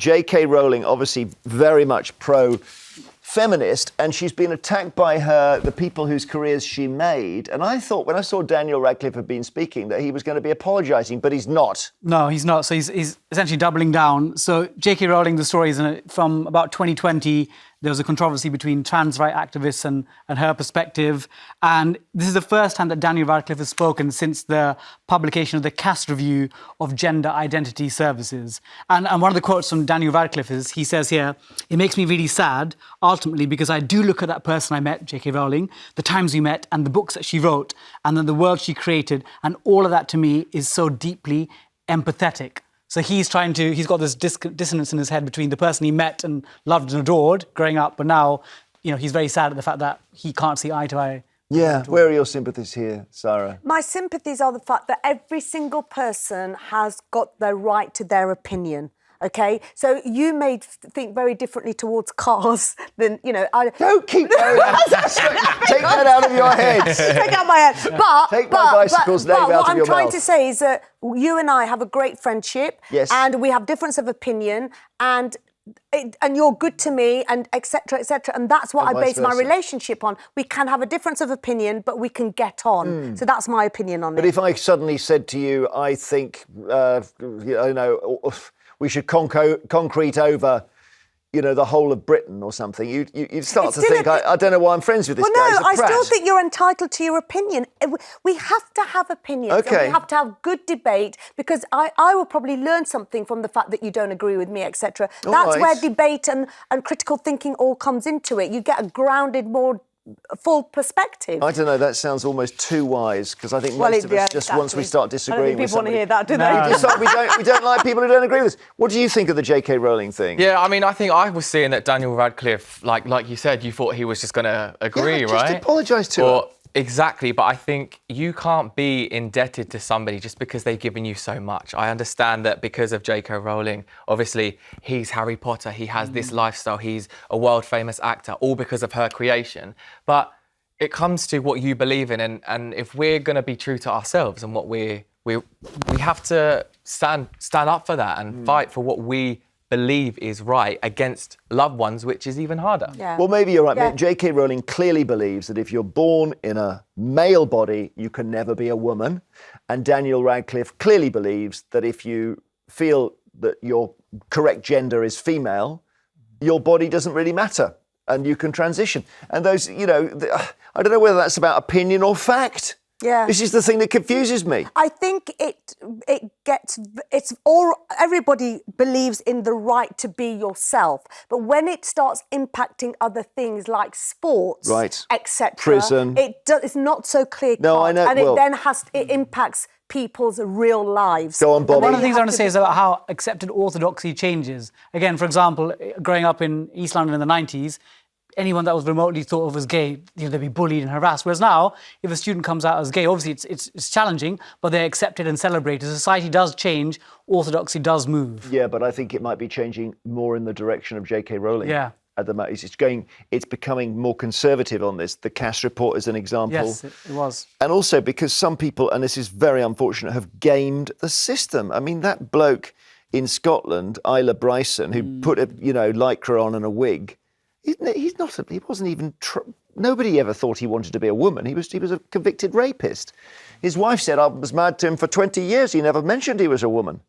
J.K. Rowling, obviously very much pro-feminist, and she's been attacked by the people whose careers she made. And I thought, when I saw Daniel Radcliffe had been speaking, that he was going to be apologising, but he's not. No, he's not. So he's essentially doubling down. So J.K. Rowling, the story is from about 2020. There was a controversy between trans rights activists and her perspective. And this is the first time that Daniel Radcliffe has spoken since the publication of the Cass Review of Gender Identity Services. And one of the quotes from Daniel Radcliffe is, he says here, "It makes me really sad, ultimately, because I do look at that person I met, J.K. Rowling, the times we met and the books that she wrote and then the world she created. And all of that to me is so deeply empathetic." So he's got this dissonance in his head between the person he met and loved and adored growing up, but now, he's very sad at the fact that he can't see eye to eye. Yeah, where are your sympathies here, Sarah? My sympathies are the fact that every single person has got the right to their opinion. Okay, so you may think very differently towards cars than, I... Don't keep going. Take that out of your head. Take out my head. Take my bicycle's name out of your mouth. What I'm trying to say is that you and I have a great friendship. Yes. And we have difference of opinion, and you're good to me, and et cetera, and that's what I base my relationship on. We can have a difference of opinion, but we can get on. So that's my opinion on it. But if I suddenly said to you, I think, we should concrete over, the whole of Britain or something, you'd start to think, I don't know why I'm friends with this guy. Well, no, I still think you're entitled to your opinion. We have to have opinions. Okay. And we have to have good debate, because I will probably learn something from the fact that you don't agree with me, etc. That's where debate and critical thinking all comes into it. You get a grounded, more full perspective. I don't know, that sounds almost too wise, because I think most of us, just once we start disagreeing with somebody... people want to hear that, do they? We don't like people who don't agree with us. What do you think of the J.K. Rowling thing? Yeah, I mean, I think I was seeing that Daniel Radcliffe, like you said, you thought he was just going to agree, right? Just apologise to her. Exactly, but I think you can't be indebted to somebody just because they've given you so much. I understand that because of J.K. Rowling, obviously, he's Harry Potter, he has this lifestyle, he's a world-famous actor, all because of her creation. But it comes to what you believe in, and if we're going to be true to ourselves and what we have to stand up for that and fight for what we believe is right against loved ones, which is even harder. Yeah. Well, maybe you're right. Yeah. J.K. Rowling clearly believes that if you're born in a male body, you can never be a woman. And Daniel Radcliffe clearly believes that if you feel that your correct gender is female, your body doesn't really matter and you can transition. And those, I don't know whether that's about opinion or fact. Yeah. This is the thing that confuses me. I think everybody believes in the right to be yourself, but when it starts impacting other things like sports, right, etc., prison, it's not so clear. No, I know. And it impacts people's real lives. Go on, Bobby. One of the things I want to say is about how accepted orthodoxy changes. Again, for example, growing up in East London in the 90s, anyone that was remotely thought of as gay, they'd be bullied and harassed. Whereas now, if a student comes out as gay, obviously it's challenging, but they're accepted and celebrated. Society does change, orthodoxy does move. Yeah, but I think it might be changing more in the direction of J.K. Rowling. Yeah. At the moment, it's becoming more conservative on this. The Cass report is an example. Yes, it was. And also because some people, and this is very unfortunate, have gamed the system. I mean, that bloke in Scotland, Isla Bryson, who put a lycra on and a wig. He wasn't even. Nobody ever thought he wanted to be a woman. He was a convicted rapist. His wife said, "I was married to him for 20 years. He never mentioned he was a woman."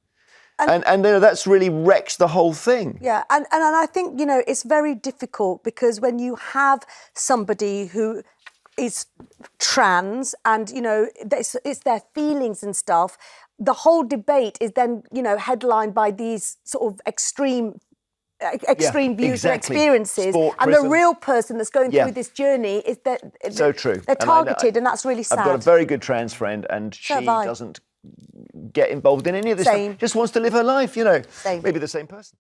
And that's really wrecked the whole thing. Yeah, and I think, it's very difficult because when you have somebody who is trans and, it's their feelings and stuff, the whole debate is then, headlined by these sort of extreme views and experiences. Sport, and prison. the real person that's going through this journey is that so true. They're targeted, and that's really sad. I've got a very good trans friend, and she doesn't get involved in any of this stuff. Just wants to live her life, Same. Maybe the same person.